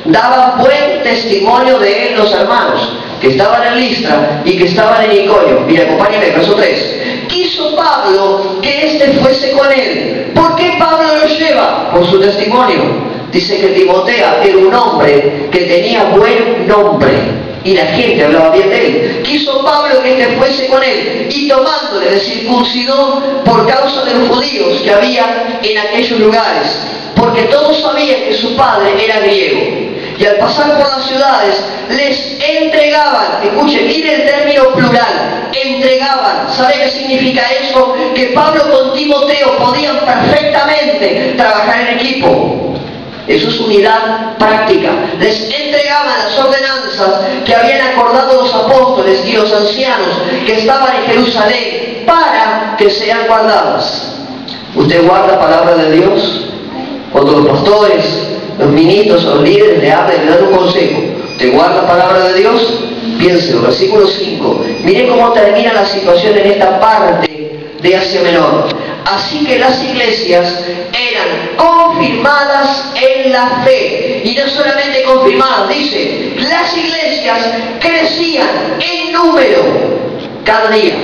Daban buen testimonio de él los hermanos que estaban en Listra y que estaban en Iconio. Mira, acompáñame, verso 3. Quiso Pablo que éste fuese con él. ¿Por qué Pablo lo lleva? Por su testimonio. Dice que Timoteo era un hombre que tenía buen nombre y la gente hablaba bien de él. Quiso Pablo que éste fuese con él y tomándole le circuncidó por causa de los judíos que había en aquellos lugares, porque todos sabían que su padre era griego. Y al pasar por las ciudades les entregaban, escuchen, mire el término plural, entregaban. ¿Sabe qué significa eso? Que Pablo con Timoteo podían perfectamente trabajar en equipo. Eso es unidad práctica. Les entregaban las ordenanzas que habían acordado los apóstoles y los ancianos que estaban en Jerusalén para que sean guardadas. ¿Usted guarda palabra de Dios? Cuando los pastores, los ministros o los líderes le hablan y le dan un consejo, ¿te guarda palabra de Dios? Piénselo, versículo 5. Mire cómo termina la situación en esta parte de Asia Menor. Así que las iglesias eran confirmadas en la fe. Y no solamente confirmadas, dice, las iglesias crecían en número cada día.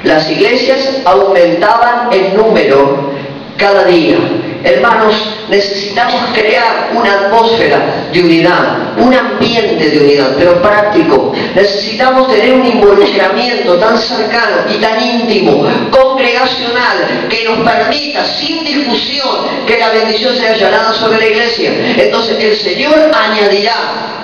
Las iglesias aumentaban en número cada día. Hermanos, necesitamos crear una atmósfera de unidad, un ambiente de unidad, pero práctico. Necesitamos tener un involucramiento tan cercano y tan íntimo, congregacional, que nos permita, sin discusión, que la bendición sea allanada sobre la iglesia. Entonces el Señor añadirá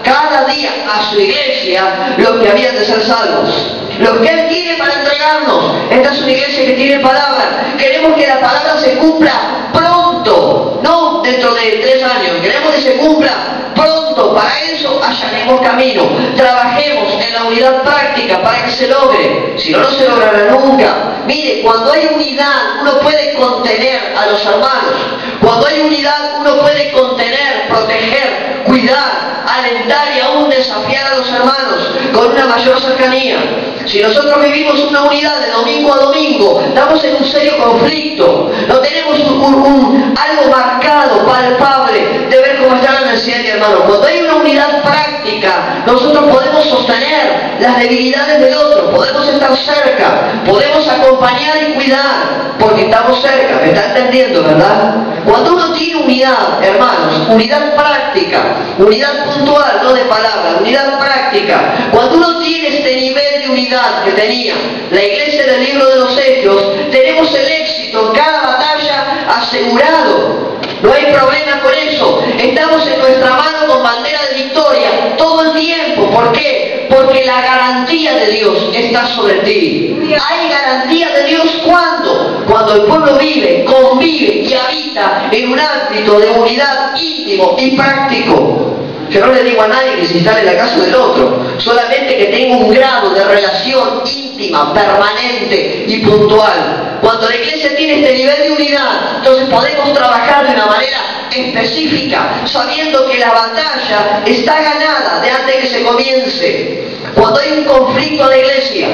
cada día a su iglesia los que habían de ser salvos. Lo que Él quiere para entregarnos. Esta es una iglesia que tiene palabra. Queremos que la palabra se cumpla pronto, no dentro de 3 años. Queremos que se cumpla pronto. Para eso allanemos camino. Trabajemos en la unidad práctica para que se logre. Si no, no se logrará nunca. Mire, cuando hay unidad, uno puede contener a los hermanos. Cuando hay unidad, uno puede contener, proteger, cuidar, alentar y aún desafiar a los hermanos. con una mayor cercanía. Si nosotros vivimos una unidad de domingo a domingo, estamos en un serio conflicto. No tenemos algo marcado, palpable, de ver cómo está la necesidad de mi hermano. Cuando hay una unidad práctica, nosotros podemos sostener las debilidades del otro, podemos estar cerca, podemos acompañar y cuidar, porque estamos cerca. ¿Me está entendiendo, verdad? Cuando uno tiene unidad, hermanos, unidad práctica, unidad puntual, no de palabra, unidad práctica, cuando uno tiene este nivel de unidad que tenía la iglesia del libro de los Hechos, tenemos el éxito en cada batalla asegurado. No hay problema con eso. Estamos en nuestra mano con bandera de victoria todo el tiempo. ¿Por qué? Porque la garantía de Dios está sobre ti. Hay garantía de Dios cuando el pueblo vive, convive y habita en un ámbito de unidad íntimo y práctico. Yo no le digo a nadie que se instale en la casa del otro, solamente que tenga un grado de relación íntima, permanente y puntual. Cuando la iglesia tiene este nivel de unidad, entonces podemos trabajar de una manera específica, sabiendo que la batalla está ganada de antes que se comience. Cuando hay un conflicto de iglesia,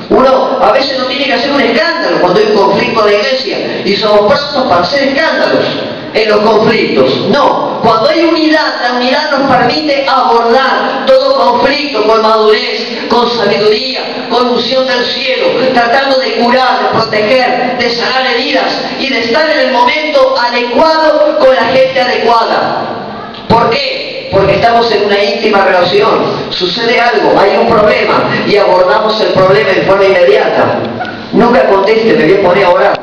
uno a veces no tiene que hacer un escándalo cuando hay un conflicto de iglesia, y somos prontos para hacer escándalos en los conflictos. No, cuando hay unidad, la unidad nos permite abordar todo conflicto con madurez, con sabiduría, con unción del cielo, tratando de curar, de proteger, de sanar heridas y de estar en el momento adecuado con la gente adecuada. ¿Por qué? Porque estamos en una íntima relación. Sucede algo, hay un problema y abordamos el problema de forma inmediata. Nunca conteste, me voy a poner a orar.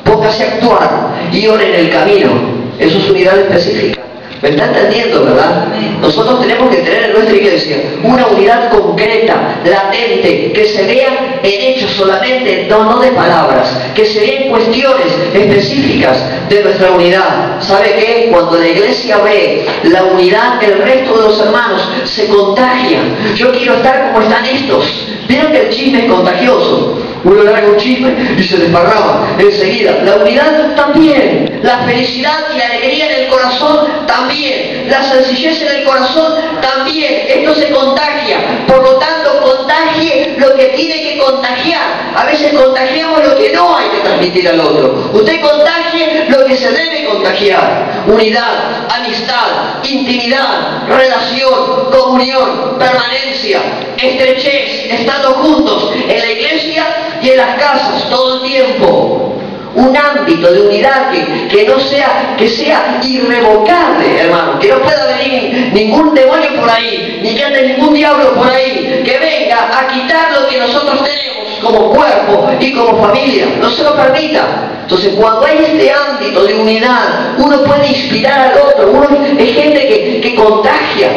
Póngase a actuar y ore en el camino. Eso es unidad específica. ¿Me está entendiendo, verdad? Nosotros tenemos que tener en nuestra iglesia una unidad concreta, latente, que se vea en hechos solamente, no de palabras, que se vea en cuestiones específicas de nuestra unidad. ¿Sabe qué? Cuando la iglesia ve la unidad, el resto de los hermanos se contagian. Yo quiero estar como están estos. ¿Vieron que el chisme es contagioso? Uno larga un chisme y se desparrama enseguida. La unidad también, la felicidad y la alegría en el corazón también, la sencillez en el corazón también. Esto se contagia, por lo tanto contagie lo que tiene que contagiar. A veces contagiamos lo que no hay que transmitir al otro. Usted contagie lo que se debe contagiar. Unidad, amistad, intimidad, relación, comunión, permanencia, estrechez, estando juntos en la iglesia y en las casas todo el tiempo. Un ámbito de unidad que sea irrevocable, hermano, que no pueda venir ningún demonio por ahí, ni que ande ningún diablo por ahí, que venga a quitar lo que nosotros tenemos como cuerpo y como familia. No se lo permita. Entonces, cuando hay este ámbito de unidad, uno puede inspirar al otro. Uno es gente que contagia.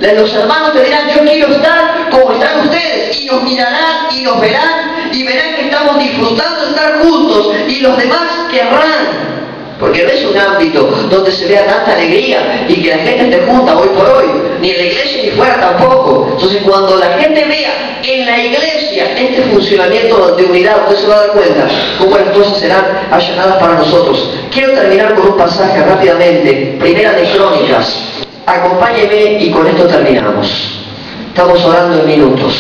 Los hermanos te dirán: yo quiero estar como están ustedes, y nos mirarán y nos verán y verán que estamos disfrutando de estar juntos, y los demás querrán. Porque no es un ámbito donde se vea tanta alegría y que la gente esté junta hoy por hoy, ni en la iglesia ni fuera tampoco. Entonces, cuando la gente vea en la iglesia este funcionamiento de unidad, usted se va a dar cuenta cómo las cosas serán allanadas para nosotros. Quiero terminar con un pasaje rápidamente, Primera de Crónicas. Acompáñeme y con esto terminamos. Estamos orando en minutos.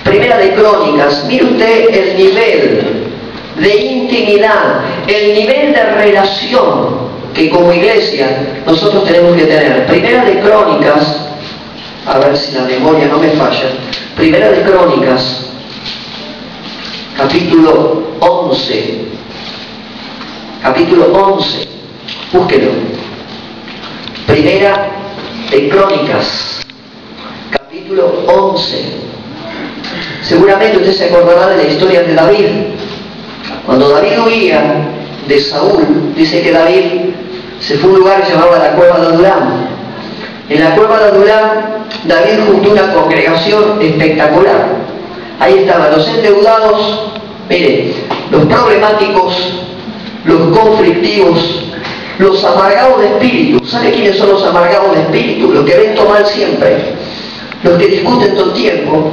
Primera de Crónicas, mire usted el nivel de intimidad, el nivel de relación que como iglesia nosotros tenemos que tener. Primera de Crónicas, a ver si la memoria no me falla. Primera de Crónicas, capítulo 11. Capítulo 11. Búsquelo. Primera de Crónicas, capítulo 11. Seguramente usted se acordará de la historia de David. Cuando David huía de Saúl, dice que David se fue a un lugar llamado la cueva de Adulam. En la cueva de Adulam, David juntó una congregación espectacular. Ahí estaban los endeudados, mire, los problemáticos, los conflictivos, los amargados de espíritu. ¿Sabe quiénes son los amargados de espíritu? Los que ven todo mal siempre, los que discuten todo el tiempo,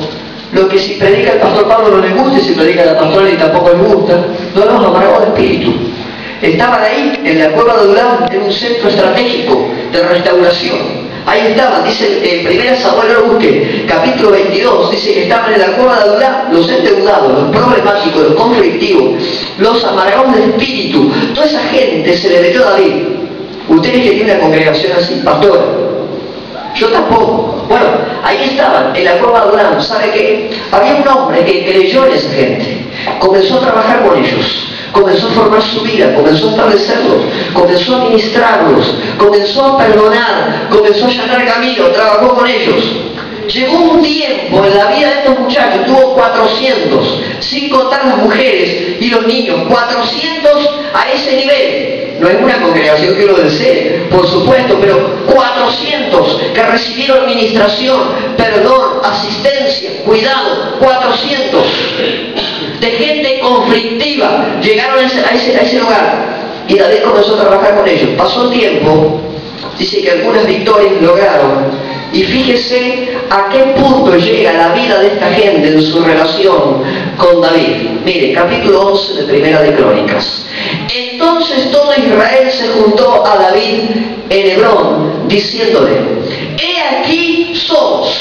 los que si predica el pastor Pablo no les gusta, y si predica la pastora y tampoco les gusta. No, los amargados de espíritu. Estaban ahí en la cueva de Adulam, en un centro estratégico de restauración. Ahí estaban, dice en 1 Samuel, lo busque, capítulo 22, dice que estaban en la cueva de Adulam los endeudados, los problemáticos, los conflictivos, los amargados de espíritu. Toda esa gente se le metió a David. Ustedes que tienen una congregación así, pastor, yo tampoco. Bueno, ahí estaban, en la cueva de Adulam. ¿Sabe qué? Había un hombre que creyó en esa gente, comenzó a trabajar con ellos, comenzó a formar su vida, comenzó a establecerlos, comenzó a ministrarlos, comenzó a perdonar, comenzó a allanar camino, trabajó con ellos. Llegó un tiempo en la vida de estos muchachos, tuvo 400, sin contar las mujeres y los niños, 400 a ese nivel. No es una congregación que lo desee, por supuesto, pero 400 que recibieron administración, perdón, asistencia, cuidado, 400 de gente conflictiva llegaron a ese lugar y David comenzó a trabajar con ellos. Pasó el tiempo, dice que algunas victorias lograron. Y fíjese a qué punto llega la vida de esta gente en su relación con David. Mire, capítulo 11 de Primera de Crónicas. Entonces todo Israel se juntó a David en Hebrón, diciéndole: he aquí somos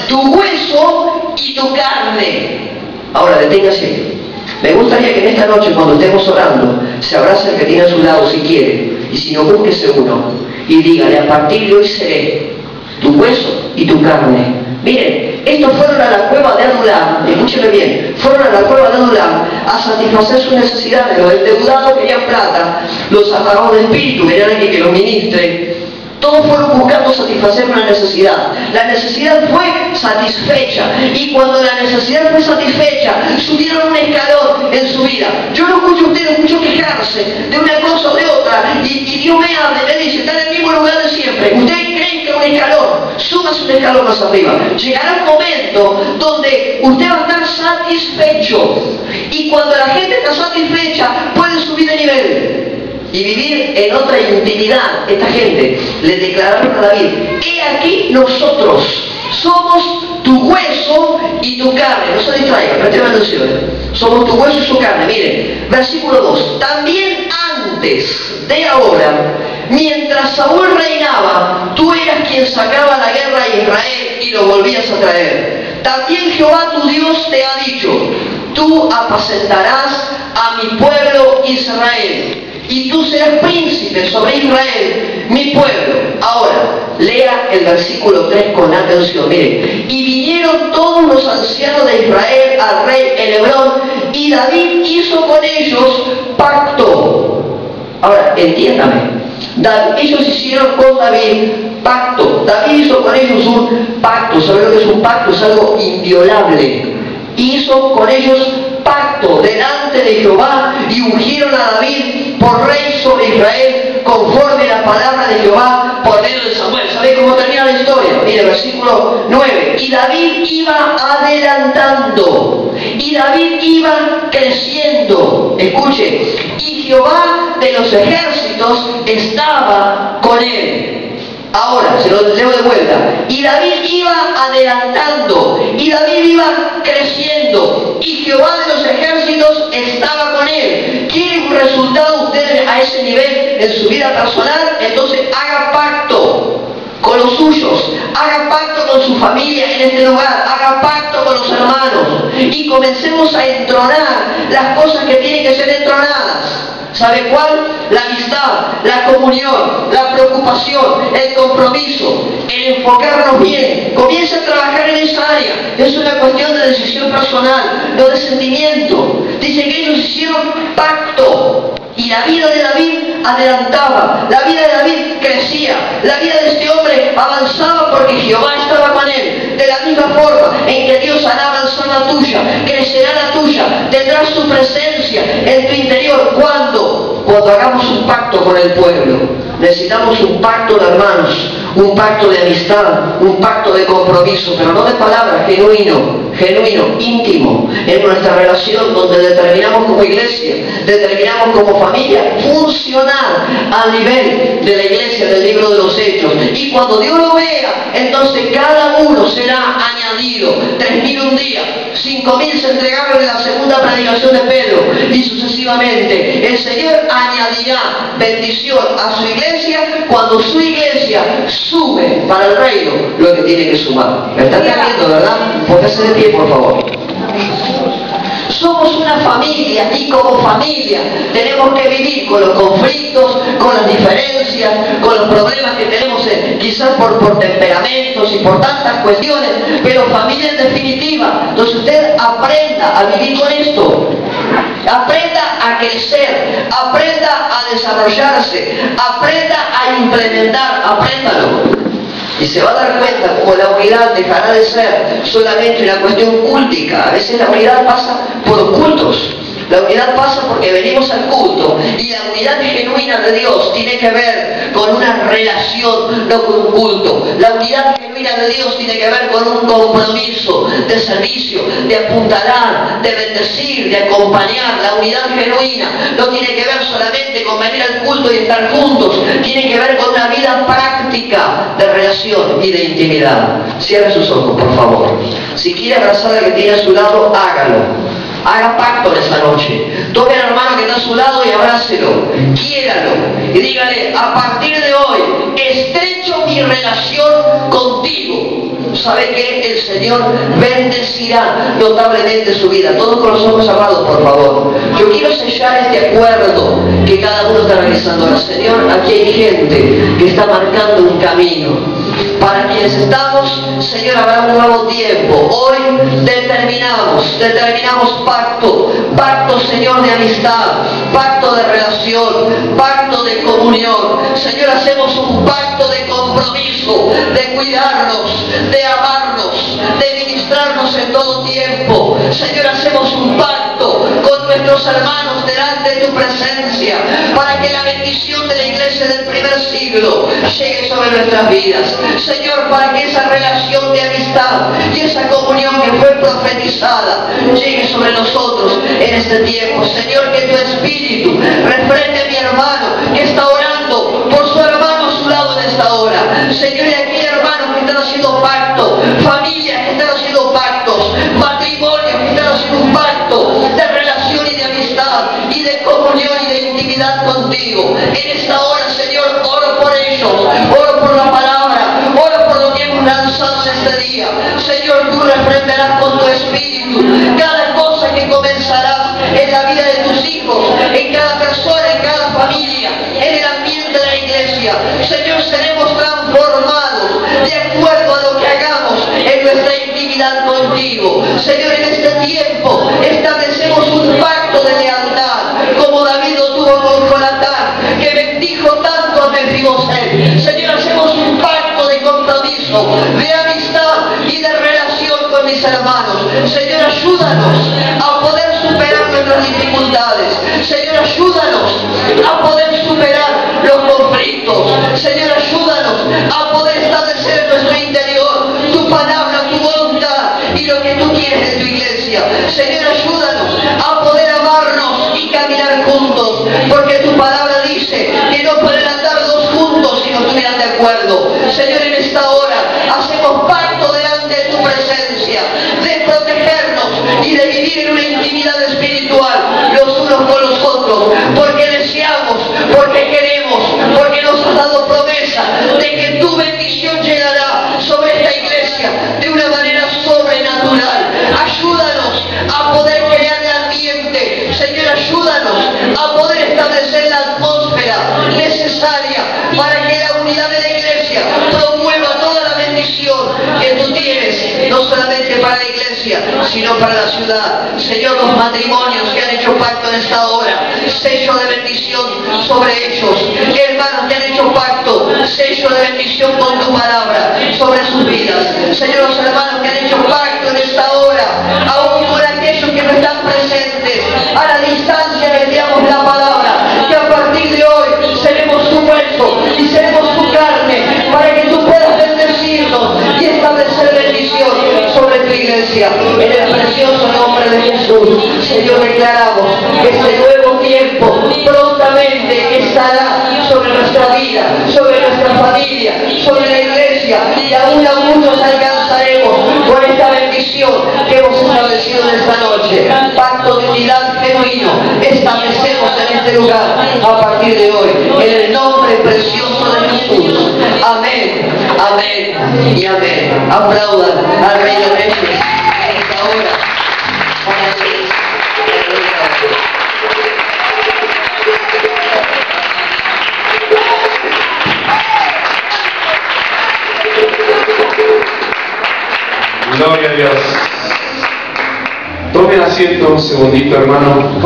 tu hueso y tu carne. Ahora deténgase. Me gustaría que en esta noche, cuando estemos orando, se abrace el que tiene a su lado si quiere, y si no, búsquese uno y dígale: a partir de hoy seré tu hueso y tu carne. Miren, estos fueron a la cueva de Adulam, escúcheme bien, fueron a la cueva de Adulam a satisfacer sus necesidades. Los endeudados querían plata, los amargados de espíritu querían alguien que los ministre. Todos fueron buscando satisfacer una necesidad. La necesidad fue satisfecha, y cuando la necesidad fue satisfecha, subieron un escalón en su vida. Yo no escucho a usted, no escucho quejarse de una cosa o de otra, y Dios me habla y me dice: está en el mismo lugar de siempre. Ustedes creen que un escalón, subas un escalón más arriba. Llegará un momento donde usted va a estar satisfecho, y cuando la gente está satisfecha, puede subir de nivel y vivir en otra intimidad. Esta gente le declararon a David: he aquí nosotros somos tu hueso y tu carne. No se distraigan, presten atención. Somos tu hueso y su carne. Miren, versículo 2. También antes de ahora, mientras Saúl reinaba, tú eras quien sacaba la guerra a Israel y lo volvías a traer. También Jehová tu Dios te ha dicho: tú apacentarás a mi pueblo Israel, y tú serás príncipe sobre Israel, mi pueblo. Ahora, lea el versículo 3 con atención. Mire: y vinieron todos los ancianos de Israel al rey en Hebrón, y David hizo con ellos pacto. Ahora, entiéndame. Ellos hicieron con David pacto. David hizo con ellos un pacto. ¿Sabe lo que es un pacto? Es algo inviolable. Hizo con ellos pacto delante de Jehová, y ungieron a David por rey sobre Israel, conforme a la palabra de Jehová por medio de Samuel. ¿Sabéis cómo termina la historia? Mire, versículo 9. Y David iba adelantando, y David iba creciendo. Escuche: y Jehová de los ejércitos estaba con él. Ahora, se lo leo de vuelta. Y David iba adelantando, y David iba creciendo, y Jehová de los ejércitos estaba con él. ¿Quieren un resultado ustedes a ese nivel en su vida personal? Entonces haga pacto con los suyos, haga pacto con su familia en este lugar, haga pacto con los hermanos, y comencemos a entronar las cosas que tienen que ser entronadas. ¿Sabe cuál? La amistad, la comunión, la preocupación, el compromiso, el enfocarnos bien. Comienza a trabajar en esa área. Es una cuestión de decisión personal, no de sentimiento. Dice que ellos hicieron pacto, y la vida de David adelantaba, la vida de David crecía, la vida de este hombre avanzaba porque Jehová estaba con él. De la misma forma en que Dios hará avanzar la tuya, crecerá la tuya, tendrás su presencia en tu interior. ¿Cuándo? Cuando hagamos un pacto con el pueblo. Necesitamos un pacto de hermanos, un pacto de amistad, un pacto de compromiso, pero no de palabras, genuino, íntimo, en nuestra relación, donde determinamos como iglesia, determinamos como familia, funcionar al nivel de la iglesia del libro de los Hechos. Y cuando Dios lo vea, entonces cada uno será añadido. 3.000 un día, 5.000 se entregaron en la segunda predicación de Pedro, y sucesivamente exclusivamente. El Señor añadirá bendición a su iglesia cuando su iglesia sume para el reino lo que tiene que sumar. ¿Me están entendiendo, verdad? Póngase de pie, por favor. Somos una familia y como familia tenemos que vivir con los conflictos, con las diferencias, con los problemas que tenemos quizás por temperamentos y por tantas cuestiones, pero familia en definitiva. Entonces usted aprenda a vivir con esto, aprenda a crecer, aprenda a desarrollarse, aprenda a implementar, apréndalo. Y se va a dar cuenta como la unidad dejará de ser solamente una cuestión cúltica. A veces la unidad pasa por cultos. La unidad pasa porque venimos al culto. Y la unidad genuina de Dios tiene que ver con una relación, no con un culto. La unidad genuina de Dios tiene que ver con un compromiso de servicio, de apuntalar, de bendecir, de acompañar. La unidad genuina no tiene que ver solamente con venir al culto y estar juntos. Tiene que ver con una vida práctica de relación y de intimidad. Cierre sus ojos, por favor. Si quiere abrazar al que tiene a su lado, hágalo. Haga pacto en esa noche. Tome al hermano que está a su lado y abrácelo. Quiéralo. Y dígale, a partir de hoy, estrecho mi relación contigo. ¿Sabe qué? El Señor bendecirá notablemente su vida. Todos con los ojos cerrados, por favor. Yo quiero sellar este acuerdo que cada uno está realizando. Ahora, Señor, aquí hay gente que está marcando un camino. Para quienes estamos, Señor, habrá un nuevo tiempo. Hoy determinamos pacto, Señor, de amistad, pacto de relación, pacto de comunión. Señor, hacemos un pacto de compromiso, de cuidarnos, de amarnos, de ministrarnos en todo tiempo. Señor, hacemos un pacto con nuestros hermanos delante de tu presencia, para que la bendición de la iglesia del primer siglo llegue sobre nuestras vidas. Señor, para que esa relación de amistad y esa comunión que fue profetizada llegue sobre nosotros en este tiempo. Señor, que tu Espíritu refrene a mi hermano que está orando por su hermano a su lado en esta hora. Señor, y aquí hermanos que están haciendo pacto, familias que están haciendo pactos, matrimonios que están haciendo un pacto de relación y de amistad y de comunión y de intimidad contigo. En esta hora, Señor, oro por ellos, oro por la palabra, oro por lo que hemos lanzado en este día. Señor, tú refrendarás con tu Espíritu cada cosa que comenzarás en la vida de tus hijos, en cada persona, en cada familia, en el ambiente de la iglesia. Señor, seremos transformados de acuerdo a lo que hagamos en nuestra intimidad contigo. Señor, en este tiempo establecemos un pacto de lealtad, como David lo tuvo con Jonatán, que bendijo tanto a Mefiboset. Señor, hacemos un pacto de compromiso, de amistad y de relación con mis hermanos. Señor, ayúdanos a poder superar nuestras dificultades. Señor, ayúdanos a poder superar los conflictos. Señor, ayúdanos a poder establecer en nuestro interior tu palabra, tu voluntad y lo que tú quieres de tu iglesia. Señor, ayúdanos a poder amarnos y caminar juntos, porque tu palabra dice que no pueden andar dos juntos si no estuvieran de acuerdo. Señor, en esta hora hacemos pacto delante de tu presencia, de protegernos y de vivir en una intimidad espiritual los unos con los otros, porque deseamos, porque queremos, porque nos has dado promesa de que tu bendición llegará sobre esta iglesia de una manera sobrenatural. Ayúdanos a poder crear el ambiente. Señor, ayúdanos a poder establecer la atmósfera necesaria para que la unidad de la iglesia promueva toda la bendición que tú tienes, no solamente para la iglesia, sino para la ciudad. Señor, los matrimonios que han hecho pacto en esta hora, sello de bendición sobre ellos. Hermanos que han hecho pacto, sello de bendición con tu palabra sobre sus vidas. Señor, los hermanos que han hecho pacto en esta hora, aún por aquellos que no están presentes, a la distancia les damos la palabra, que a partir de hoy seremos su hueso y seremos su carne, para que tú puedas bendecirnos y establecer bendición sobre tu iglesia. En el precioso nombre de Jesús, Señor, declaramos que este nuevo tiempo prontamente estará sobre nuestra vida, sobre nuestra familia, sobre la iglesia, y aún a muchos alcanzaremos con esta bendición que hemos establecido en esta noche. Pacto de unidad genuino, establecido este lugar a partir de hoy, en el nombre precioso de Jesús. Amén, amén y amén. Aplaudan al Rey de Reyes en esta hora.
Gloria a Dios. Tomen asiento un segundito, hermano.